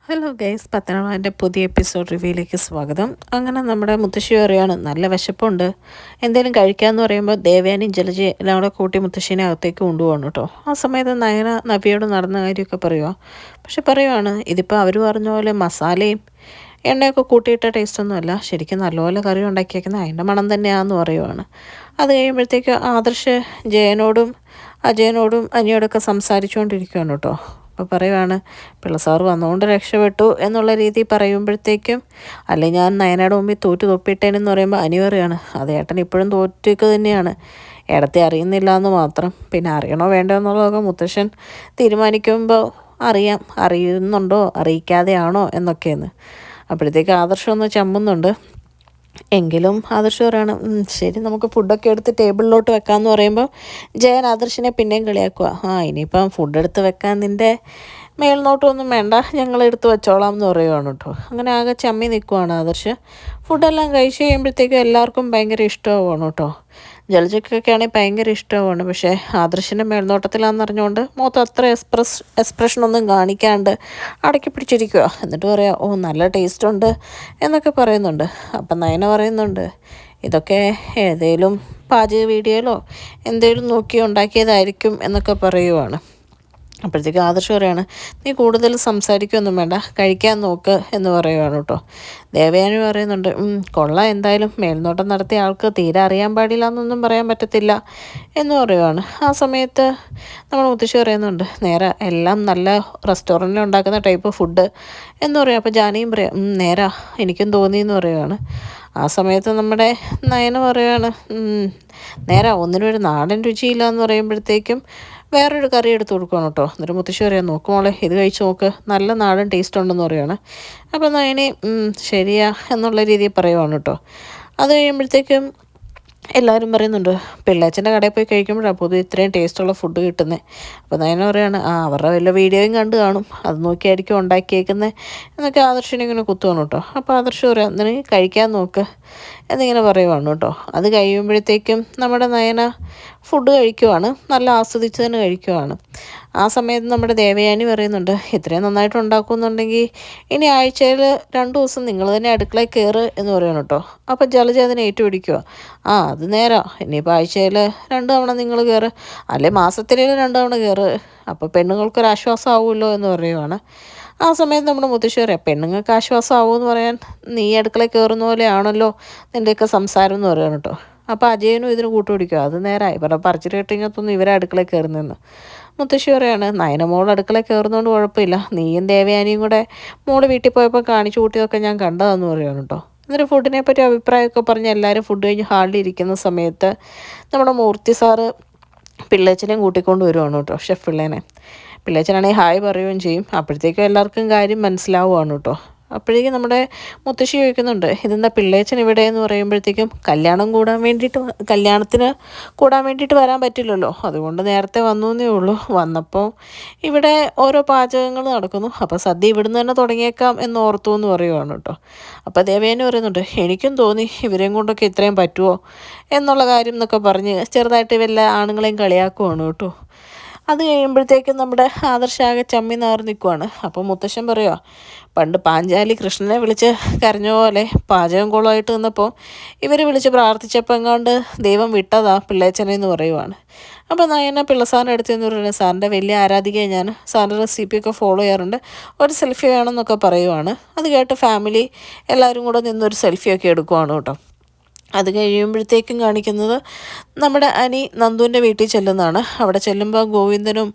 Hello guys, Pathanamthitta പുതിയ episode റിവ്യൂയിലേക്ക് സ്വാഗതം. അങ്ങനെ നമ്മുടെ മുത്തശ്ശി പറയുകയാണ്, നല്ല വിശപ്പുണ്ട്, എന്തെങ്കിലും കഴിക്കാമെന്ന് പറയുമ്പോൾ ദേവയാനിയും ജലജ എല്ലാം കൂടെ കൂട്ടി മുത്തശ്ശീനെ അകത്തേക്ക് കൊണ്ടുപോകണം കേട്ടോ. ആ സമയത്ത് നയന നവ്യയോട് നടന്ന കാര്യമൊക്കെ പറയുക. പക്ഷെ പറയുവാണ്, ഇതിപ്പോൾ അവർ പറഞ്ഞ പോലെ മസാലയും എണ്ണയൊക്കെ കൂട്ടിയിട്ട ടേസ്റ്റൊന്നുമല്ല, ശരിക്കും നല്ലപോലെ കറി ഉണ്ടാക്കിയേക്കുന്നത് അതിൻ്റെ മണം തന്നെയാണെന്ന് പറയുവാണ്. അത് കഴിയുമ്പോഴത്തേക്ക് ആദർശ് ജയനോടും അജയനോടും അനിയോടൊക്കെ സംസാരിച്ചുകൊണ്ടിരിക്കുകയാണ് കേട്ടോ. അപ്പോൾ പറയുവാണ്, പിള്ളസാറ് വന്നുകൊണ്ട് രക്ഷപ്പെട്ടു എന്നുള്ള രീതി പറയുമ്പോഴത്തേക്കും, അല്ലെ ഞാൻ നയനയുടെ മുമ്പിൽ തോറ്റു തൊപ്പിട്ടേനെന്ന് പറയുമ്പോൾ അനി പറയുകയാണ്, അത് ഏട്ടൻ ഇപ്പോഴും തോറ്റേക്ക് തന്നെയാണ്, ഏടത്തെ അറിയുന്നില്ല എന്ന് മാത്രം. പിന്നെ അറിയണോ വേണ്ടോ എന്നുള്ളതൊക്കെ മുത്തശ്ശൻ തീരുമാനിക്കുമ്പോൾ അറിയുന്നുണ്ടോ അറിയിക്കാതെയാണോ എന്നൊക്കെയെന്ന്. അപ്പോഴത്തേക്ക് ആദർശം ഒന്ന് ചമ്മുന്നുണ്ട്. എങ്കിലും ആദർശ് പറയാണ്, ശരി നമുക്ക് ഫുഡൊക്കെ എടുത്ത് ടേബിളിലോട്ട് വെക്കാമെന്ന് പറയുമ്പോൾ ജയൻ ആദർശിനെ പിന്നെയും കളിയാക്കുക. ഇനിയിപ്പം ഫുഡ് എടുത്ത് വെക്കാൻ നിൻ്റെ മേൽനോട്ടമൊന്നും വേണ്ട, ഞങ്ങൾ എടുത്ത് വെച്ചോളാം എന്ന് പറയുവാണ് കേട്ടോ. അങ്ങനെ ആകെ ചമ്മി നിൽക്കുവാണ് ആദർശ്. ഫുഡെല്ലാം കഴിച്ച് കഴിയുമ്പോഴത്തേക്കും എല്ലാവർക്കും ഭയങ്കര ഇഷ്ടമാവുകയാണ് കേട്ടോ. ജലജയ്ക്കൊക്കെ ആണെങ്കിൽ ഭയങ്കര ഇഷ്ടമാണ്. പക്ഷേ ആദർശിൻ്റെ മേൽനോട്ടത്തിലാണെന്ന് അറിഞ്ഞുകൊണ്ട് മുഖത്ത് അത്ര എക്സ്പ്രഷനൊന്നും കാണിക്കാണ്ട് അടക്കി പിടിച്ചിരിക്കുക. എന്നിട്ട് പറയാം, നല്ല ടേസ്റ്റ് ഉണ്ട് എന്നൊക്കെ പറയുന്നുണ്ട്. അപ്പം നയന പറയുന്നുണ്ട്, ഇതൊക്കെ ഏതെങ്കിലും പാചക വീഡിയോയിലോ എന്തെങ്കിലും നോക്കി ഉണ്ടാക്കിയതായിരിക്കും എന്നൊക്കെ പറയുവാണ്. അപ്പോഴത്തേക്ക് ആദർശ് പറയാണ്, നീ കൂടുതൽ സംസാരിക്കുകയൊന്നും വേണ്ട, കഴിക്കാൻ നോക്ക് എന്ന് പറയുവാണ് കേട്ടോ. ദേവയാനി പറയുന്നുണ്ട്, കൊള്ളാം, എന്തായാലും മേൽനോട്ടം നടത്തിയ ആൾക്ക് തീരെ അറിയാൻ പാടില്ല എന്നൊന്നും പറയാൻ പറ്റത്തില്ല എന്ന് പറയുവാണ്. ആ സമയത്ത് നമ്മൾ മുത്തശ്ശി പറയുന്നുണ്ട്, നേരെ എല്ലാം നല്ല റെസ്റ്റോറൻറ്റിൽ ഉണ്ടാക്കുന്ന ടൈപ്പ് ഫുഡ് എന്ന് പറയും. അപ്പോൾ ജാനിയും പറയാം, നേരാ എനിക്കും തോന്നിയെന്ന് പറയുവാണ്. ആ സമയത്ത് നമ്മുടെ നയന പറയുവാണ്, നേരാ ഒന്നിനും ഒരു നാടൻ രുചിയില്ല എന്ന് പറയുമ്പോഴത്തേക്കും വേറൊരു കറി എടുത്ത് കൊടുക്കണം കേട്ടോ. എന്നിട്ട് മുത്തശ്ശി പറയാം, നോക്കുമോളെ ഇത് കഴിച്ച് നോക്ക്, നല്ല നാടൻ ടേസ്റ്റ് ഉണ്ടെന്ന് പറയുകയാണ്. അപ്പോൾ നയനി ശരിയാ എന്നുള്ള രീതിയിൽ പറയുവാണ് കേട്ടോ. അത് കഴിയുമ്പോഴത്തേക്കും എല്ലാവരും പറയുന്നുണ്ട്, പിള്ളേച്ചൻ്റെ കടയിൽ പോയി കഴിക്കുമ്പോഴാണ് പൊതുവെ ഇത്രയും ടേസ്റ്റുള്ള ഫുഡ് കിട്ടുന്നത്. അപ്പോൾ നയന പറയാണ്, അവരുടെ വല്ല വീഡിയോയും കണ്ട് കാണും, അത് നോക്കിയായിരിക്കും ഉണ്ടാക്കിയേക്കുന്നത് എന്നൊക്കെ ആദർശിനെ ഇങ്ങനെ കുത്തുവാണ് കേട്ടോ. അപ്പോൾ ആദർശ് പറയാം, നീ കഴിക്കാൻ നോക്ക് എന്നിങ്ങനെ പറയുവാണ് കേട്ടോ. അത് കഴിയുമ്പോഴത്തേക്കും നമ്മുടെ നയന ഫുഡ് കഴിക്കുവാണ്, നല്ല ആസ്വദിച്ച് തന്നെ കഴിക്കുവാണ്. ആ സമയത്ത് നമ്മുടെ ദേവയാനി പറയുന്നുണ്ട്, ഇത്രയും നന്നായിട്ട് ഉണ്ടാക്കുമെന്നുണ്ടെങ്കിൽ ഇനി ആഴ്ചയിൽ 2 ദിവസം നിങ്ങൾ തന്നെ അടുക്കളയിൽ കയറ് എന്ന് പറയണം കേട്ടോ. അപ്പോൾ ജലജ അതിനെ ഏറ്റുപിടിക്കുക. അത് നേരാ, ഇനിയിപ്പോൾ ആഴ്ചയിൽ 2 തവണ നിങ്ങൾ കയറ്, അല്ലെ മാസത്തിൽ 2 തവണ കയറ്, അപ്പോൾ പെണ്ണുങ്ങൾക്കൊരാശ്വാസം ആവുമല്ലോ എന്ന് പറയുവാണ്. ആ സമയത്ത് നമ്മുടെ മുത്തശ്ശി പറയാം, പെണ്ണുങ്ങൾക്ക് ആശ്വാസം ആവുമെന്ന് പറയാൻ നീ അടുക്കളയിൽ കയറുന്ന പോലെയാണല്ലോ നിൻ്റെയൊക്കെ സംസാരം എന്ന് പറയണം കേട്ടോ. അപ്പോൾ അജയനും ഇതിന് കൂട്ടുപിടിക്കുക, അത് നേരായി ഇവരുടെ പറിച്ചിട്ട് കേട്ടിങ്ങത്തൊന്നും ഇവരെ അടുക്കളയിൽ കയറുന്നതെന്ന്. മുത്തശ്ശി പറയാണ്, നയന മോൾ അടുക്കളയിൽ കയറുന്നതുകൊണ്ട് കുഴപ്പമില്ല, നീയും ദേവയാനിയും കൂടെ മോള് വീട്ടിൽ പോയപ്പോൾ കാണിച്ചു കൂട്ടിയതൊക്കെ ഞാൻ കണ്ടതെന്ന് പറയുകയാണ് കേട്ടോ. എന്നിട്ട് ഫുഡിനെ പറ്റി അഭിപ്രായമൊക്കെ പറഞ്ഞ് എല്ലാവരും ഫുഡ് കഴിഞ്ഞ് ഹാളിൽ ഇരിക്കുന്ന സമയത്ത് നമ്മുടെ മൂർത്തി സാറ് പിള്ളേച്ചനെയും കൂട്ടിക്കൊണ്ട് വരുവാണ് കേട്ടോ, ഷെഫ് പിള്ളേച്ചനാണെങ്കിൽ ഹായ് പറയുകയും ചെയ്യും. അപ്പോഴത്തേക്കും എല്ലാവർക്കും കാര്യം മനസ്സിലാവുകയാണ് കേട്ടോ. അപ്പോഴേക്കും നമ്മുടെ മുത്തശ്ശി ചോദിക്കുന്നുണ്ട്, ഇതെന്താ പിള്ളേച്ചൻ ഇവിടെ എന്ന് പറയുമ്പോഴത്തേക്കും, കല്യാണത്തിന് കൂടാൻ വേണ്ടിയിട്ട് വരാൻ പറ്റില്ലല്ലോ, അതുകൊണ്ട് നേരത്തെ വന്നു എന്നേ ഉള്ളൂ. വന്നപ്പോൾ ഇവിടെ ഓരോ പാചകങ്ങൾ നടക്കുന്നു, അപ്പോൾ സദ്യ ഇവിടുന്ന് തന്നെ തുടങ്ങിയേക്കാം എന്ന് ഓർത്തു എന്ന് പറയുവാണ് കേട്ടോ. അപ്പോൾ ദേവേനെ പറയുന്നുണ്ട്, എനിക്കും തോന്നി ഇവരെയും കൊണ്ടൊക്കെ ഇത്രയും പറ്റുമോ എന്നുള്ള കാര്യം എന്നൊക്കെ പറഞ്ഞ് ചെറുതായിട്ട് വല്ല ആണുങ്ങളെയും കളിയാക്കുവാണ് കേട്ടോ. അത് കഴിയുമ്പോഴത്തേക്കും നമ്മുടെ ആദർശാകെ ചമ്മി നാറി നിൽക്കുവാണ്. അപ്പോൾ മുത്തശ്ശൻ പറയുക, പണ്ട് പാഞ്ചാലി കൃഷ്ണനെ വിളിച്ച് കരഞ്ഞ പോലെ പാചകം കുളമായിട്ട് നിന്നപ്പോൾ ഇവർ വിളിച്ച് പ്രാർത്ഥിച്ചപ്പോൾ എങ്ങാണ്ട് ദൈവം വിട്ടതാ പിള്ളേച്ചനെന്ന് പറയുവാണ്. അപ്പോൾ നയന പിള്ളസാറിൻ്റെ അടുത്തെന്ന് പറയുന്നത്, സാറിൻ്റെ വലിയ ആരാധികയാണ് ഞാൻ, സാറിൻ്റെ റെസിപ്പിയൊക്കെ ഫോളോ ചെയ്യാറുണ്ട്, ഒരു സെൽഫി വേണമെന്നൊക്കെ പറയുവാണ്. അത് കേട്ട് ഫാമിലി എല്ലാവരും കൂടെ നിന്നൊരു സെൽഫിയൊക്കെ എടുക്കുവാണ് കേട്ടോ. അത് കഴിയുമ്പോഴത്തേക്കും കാണിക്കുന്നത് നമ്മുടെ അനി നന്ദുവിൻ്റെ വീട്ടിൽ ചെല്ലുന്നതാണ്. അവിടെ ചെല്ലുമ്പോൾ ഗോവിന്ദനും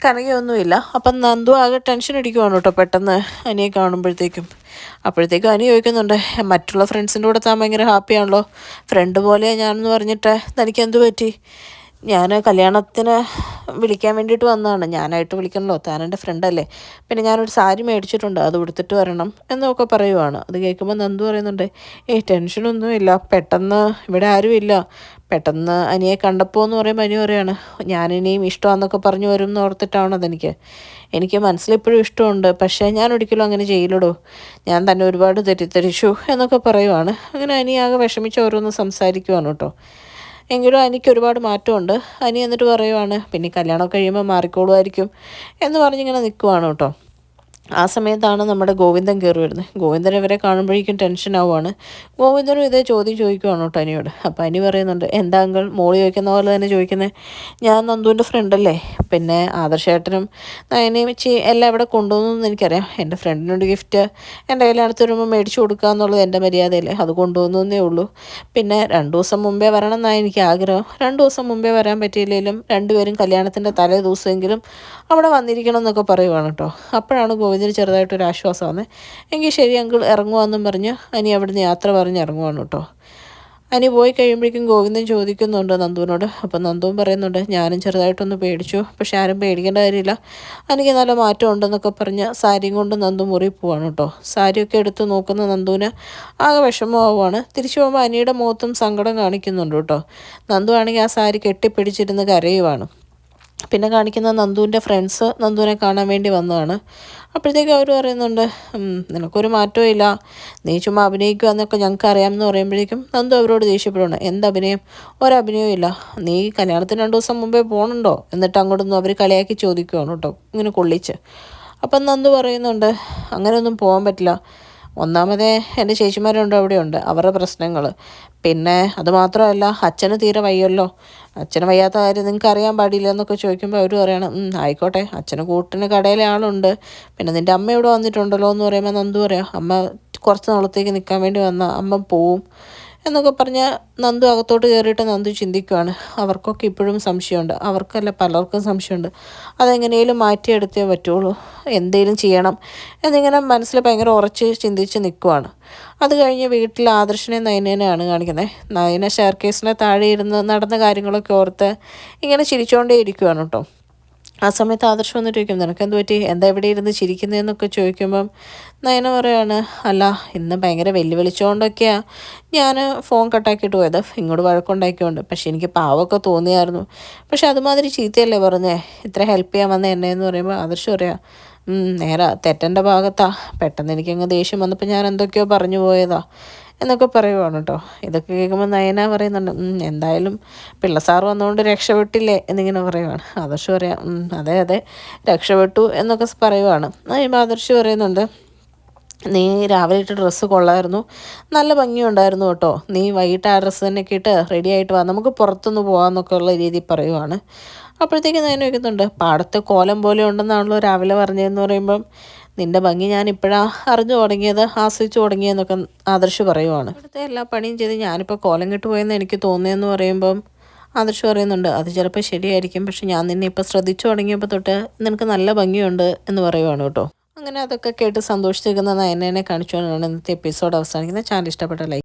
കനകയൊന്നുമില്ല. അപ്പം നന്ദു ആകെ ടെൻഷൻ അടിക്കുവാണ് കേട്ടോ പെട്ടെന്ന് അനിയെ കാണുമ്പോഴത്തേക്കും. അപ്പോഴത്തേക്കും അനി ചോദിക്കുന്നുണ്ട്, മറ്റുള്ള ഫ്രണ്ട്സിൻ്റെ കൂടെ താൻ ഭയങ്കര ഹാപ്പിയാണല്ലോ, ഫ്രണ്ട് പോലെയാണ് ഞാനെന്ന് പറഞ്ഞിട്ട് തനിക്ക് എന്ത് പറ്റി? ഞാൻ കല്യാണത്തിന് വിളിക്കാൻ വേണ്ടിയിട്ട് വന്നതാണ്, ഞാനായിട്ട് വിളിക്കണല്ലോ, താൻ എൻ്റെ ഫ്രണ്ടല്ലേ, പിന്നെ ഞാനൊരു സാരി മേടിച്ചിട്ടുണ്ട്, അത് ഉടുത്തിട്ട് വരണം എന്നൊക്കെ പറയുവാണ്. അത് കേൾക്കുമ്പോൾ നന്ദു പറയുന്നുണ്ട്, ടെൻഷനൊന്നുമില്ല, പെട്ടെന്ന് ഇവിടെ ആരുമില്ല, പെട്ടെന്ന് അനിയെ കണ്ടപ്പോൾ എന്ന് പറയുമ്പോൾ അനി പറയാണ്, ഞാനിനിയും ഇഷ്ടമാണെന്നൊക്കെ പറഞ്ഞു വരും എന്ന് ഓർത്തിട്ടാണ് എനിക്ക് മനസ്സിലെപ്പോഴും ഇഷ്ടമുണ്ട്, പക്ഷേ ഞാൻ ഒരിക്കലും അങ്ങനെ ചെയ്യില്ലടോ, ഞാൻ തന്നെ ഒരുപാട് തെറ്റിദ്ധരിച്ചു എന്നൊക്കെ പറയുവാണ്. അങ്ങനെ അനി ആകെ വിഷമിച്ച് ഓരോന്ന് സംസാരിക്കുവാണ് കേട്ടോ. എങ്കിലും എനിക്ക് ഒരുപാട് മാറ്റമുണ്ട്. എന്നിട്ട് പറയുവാണ്, പിന്നെ കല്യാണമൊക്കെ കഴിയുമ്പോൾ മാറിക്കോളുമായിരിക്കും എന്ന് പറഞ്ഞിങ്ങനെ നിൽക്കുവാണ് കേട്ടോ. ആ സമയത്താണ് നമ്മുടെ ഗോവിന്ദൻ കയറി വരുന്നത്. ഗോവിന്ദൻ ഇവരെ കാണുമ്പോഴേക്കും ടെൻഷൻ ആവുകയാണ്. ഗോവിന്ദനും ഇതേ ചോദ്യം ചോദിക്കുവാണ് കേട്ടോ അനിയോട്. അപ്പോൾ അനി പറയുന്നുണ്ട്, എന്താ അങ്കിൾ മോളി ചോദിക്കുന്ന പോലെ തന്നെ ചോദിക്കുന്നത്, ഞാൻ നന്ദുവിൻ്റെ ഫ്രണ്ടല്ലേ, പിന്നെ ആദർശേട്ടനും നയനയും വെച്ച് എല്ലാം ഇവിടെ കൊണ്ടുവന്നു എനിക്കറിയാം. എൻ്റെ ഫ്രണ്ടിനൊരു ഗിഫ്റ്റ് എൻ്റെ കയ്യിലടുത്ത് വരുമ്പോൾ മേടിച്ചു കൊടുക്കുക എന്നുള്ളത് എൻ്റെ മര്യാദയല്ലേ, അത് കൊണ്ടുവന്നേ ഉള്ളൂ. പിന്നെ 2 ദിവസം മുമ്പേ വരണം എന്നാണ് എനിക്ക് ആഗ്രഹം. 2 ദിവസം മുമ്പേ വരാൻ പറ്റിയില്ലെങ്കിലും രണ്ടുപേരും കല്യാണത്തിൻ്റെ തലേ ദിവസമെങ്കിലും അവിടെ വന്നിരിക്കണം എന്നൊക്കെ പറയുവാണ് കേട്ടോ. അപ്പോഴാണ് ഗോവിന്ദന് ചെറുതായിട്ടൊരു ആശ്വാസം വന്നത്. എങ്കിൽ ശരി അങ്കിൾ ഇറങ്ങുവാന്നും പറഞ്ഞ് അനി അവിടുന്ന് യാത്ര പറഞ്ഞ് ഇറങ്ങുവാണ് കേട്ടോ. അനി പോയി കഴിയുമ്പോഴേക്കും ഗോവിന്ദൻ ചോദിക്കുന്നുണ്ട് നന്ദുവിനോട്. അപ്പം നന്ദുവും പറയുന്നുണ്ട്, ഞാനും ചെറുതായിട്ടൊന്ന് പേടിച്ചു, പക്ഷെ ആരും പേടിക്കേണ്ട കാര്യമില്ല, എനിക്ക് നല്ല മാറ്റം ഉണ്ടെന്നൊക്കെ പറഞ്ഞ് സാരിയും കൊണ്ട് നന്ദു മുറി പോവാണ് കേട്ടോ. സാരിയൊക്കെ എടുത്ത് നോക്കുന്ന നന്ദുവിന് ആകെ വിഷമമാവുകയാണ്. തിരിച്ചു പോകുമ്പോൾ അനിയുടെ മുഖത്തും സങ്കടം കാണിക്കുന്നുണ്ട് കേട്ടോ. നന്ദു ആണെങ്കിൽ ആ സാരി കെട്ടിപ്പിടിച്ചിരുന്ന് കരയുവാണ്. പിന്നെ കാണിക്കുന്ന നന്ദുവിൻ്റെ ഫ്രണ്ട്സ് നന്ദുവിനെ കാണാൻ വേണ്ടി വന്നതാണ്. അപ്പോഴത്തേക്കും അവർ പറയുന്നുണ്ട്, നിനക്കൊരു മാറ്റവും ഇല്ല, നീ ചുമ്മാ അഭിനയിക്കുക എന്നൊക്കെ ഞങ്ങൾക്ക് അറിയാമെന്ന് പറയുമ്പോഴേക്കും നന്ദു അവരോട് ദേഷ്യപ്പെടണം. എന്തഭിനയം, ഒരഭിനയവും ഇല്ല, നീ കല്യാണത്തിന് 2 ദിവസം മുമ്പേ പോകണുണ്ടോ, എന്നിട്ട് അങ്ങോട്ടൊന്നും അവർ കളിയാക്കി ചോദിക്കുകയാണ് കേട്ടോ, ഇങ്ങനെ കൊള്ളിച്ച്. അപ്പം നന്ദു പറയുന്നുണ്ട്, അങ്ങനെയൊന്നും പോകാൻ പറ്റില്ല, ഒന്നാമതേ എൻ്റെ ചേച്ചിമാരുണ്ട് അവിടെയുണ്ട്, അവരുടെ പ്രശ്നങ്ങൾ, പിന്നെ അതുമാത്രമല്ല അച്ഛന് തീരെ വയ്യല്ലോ, അച്ഛന് വയ്യാത്ത കാര്യം നിങ്ങൾക്ക് അറിയാൻ പാടില്ല എന്നൊക്കെ ചോദിക്കുമ്പോൾ അവർ പറയണം, ആയിക്കോട്ടെ, അച്ഛന് കൂട്ടിന് കടയിലെ ആളുണ്ട്, പിന്നെ നിൻ്റെ അമ്മ ഇവിടെ വന്നിട്ടുണ്ടല്ലോ എന്ന് പറയുമ്പോൾ നന്ദു പറയാം, അമ്മ കുറച്ച് നാളത്തേക്ക് നിൽക്കാൻ വേണ്ടി വന്ന അമ്മ പോവും എന്നൊക്കെ പറഞ്ഞ് നന്ദു അകത്തോട്ട് കയറിയിട്ട് നന്ദു ചിന്തിക്കുകയാണ്. അവർക്കൊക്കെ ഇപ്പോഴും സംശയമുണ്ട്, അവർക്കല്ല പലർക്കും സംശയമുണ്ട്, അതെങ്ങനെയും മാറ്റിയെടുത്തേ പറ്റുള്ളൂ, എന്തേലും ചെയ്യണം എന്നിങ്ങനെ മനസ്സിൽ ഭയങ്കര ഉറച്ച് ചിന്തിച്ച് നിൽക്കുവാണ്. അത് കഴിഞ്ഞ് വീട്ടിൽ ആദർശനെ നയനേനെയാണ് കാണിക്കുന്നത്. നയന ഷെയർകേസിനെ താഴെ ഇരുന്ന് നടന്ന കാര്യങ്ങളൊക്കെ ഓർത്ത് ഇങ്ങനെ ചിരിച്ചുകൊണ്ടേ ഇരിക്കുവാണ് കേട്ടോ. ആ സമയത്ത് ആദർശം വന്നിട്ട് ചോദിക്കും, നിനക്ക് എന്ത് പറ്റി, എന്താ ഇവിടെ ഇരുന്ന് ചിരിക്കുന്നതെന്നൊക്കെ ചോദിക്കുമ്പം നയന പറയാണ്, അല്ല ഇന്ന് ഭയങ്കര വെല്ലുവിളിച്ചുകൊണ്ടൊക്കെയാണ് ഞാൻ ഫോൺ കട്ടാക്കിയിട്ട് പോയത്, ഇങ്ങോട്ട് വഴക്കുണ്ടാക്കിക്കൊണ്ട്, പക്ഷെ എനിക്ക് പാവമൊക്കെ തോന്നിയായിരുന്നു, പക്ഷെ അതുമാതിരി ചീത്തയല്ലേ പറഞ്ഞേ, ഇത്ര ഹെൽപ്പ് ചെയ്യാൻ വന്ന എന്നെ എന്ന് പറയുമ്പോൾ ആദർശം പറയാം, നേരാ, തെറ്റൻ്റെ ഭാഗത്താ, പെട്ടെന്ന് എനിക്കങ്ങ് ദേഷ്യം വന്നപ്പോൾ ഞാൻ എന്തൊക്കെയോ പറഞ്ഞു പോയതാ എന്നൊക്കെ പറയുവാണ് കേട്ടോ. ഇതൊക്കെ കേൾക്കുമ്പോൾ നയന പറയുന്നുണ്ട്, എന്തായാലും പിള്ളസാർ വന്നുകൊണ്ട് രക്ഷപ്പെട്ടില്ലേ എന്നിങ്ങനെ പറയുവാണ്. ആദർശ് പറയാം, അതെ അതെ രക്ഷപ്പെട്ടു എന്നൊക്കെ പറയുവാണ്. ആദർശ് പറയുന്നുണ്ട്, നീ രാവിലെ ഇട്ട ഡ്രസ്സ് കൊള്ളായിരുന്നു, നല്ല ഭംഗിയുണ്ടായിരുന്നു കേട്ടോ, നീ വൈകിട്ട് ആ ഡ്രസ്സ് തന്നെ ഇട്ട് റെഡി ആയിട്ട് വാ, നമുക്ക് പുറത്തുനിന്ന് പോകാമെന്നൊക്കെ ഉള്ള രീതിയിൽ പറയുവാണ്. അപ്പോഴത്തേക്കും ഞാൻ വയ്ക്കുന്നുണ്ട്, പാടത്തെ കോലം പോലെ ഉണ്ടെന്നാണല്ലോ രാവിലെ പറഞ്ഞതെന്ന് പറയുമ്പം നിൻ്റെ ഭംഗി ഞാൻ ഇപ്പോഴാണ് അറിഞ്ഞു തുടങ്ങിയത്, ആസ്വദിച്ചു തുടങ്ങിയെന്നൊക്കെ ആദർശ് പറയുവാണ്. ഇവിടുത്തെ എല്ലാ പണിയും ചെയ്ത് ഞാനിപ്പോൾ കോലം കെട്ട് പോയെന്ന് എനിക്ക് തോന്നിയെന്ന് പറയുമ്പം ആദർശ് പറയുന്നുണ്ട്, അത് ചിലപ്പോൾ ശരിയായിരിക്കും, പക്ഷെ ഞാൻ നിന്നെ ഇപ്പോൾ ശ്രദ്ധിച്ചു തുടങ്ങിയപ്പോൾ തൊട്ട് നിനക്ക് നല്ല ഭംഗിയുണ്ട് എന്ന് പറയുവാണ് കേട്ടോ. അങ്ങനെ അതൊക്കെ കേട്ട് സന്തോഷിച്ചിരിക്കുന്ന നയനേനെ കാണിച്ചുകൊണ്ടാണ് ഇന്നത്തെ എപ്പിസോഡ് അവസാനിക്കുന്നത്. ചാനൽ ഇഷ്ടപ്പെട്ട ലൈക്ക്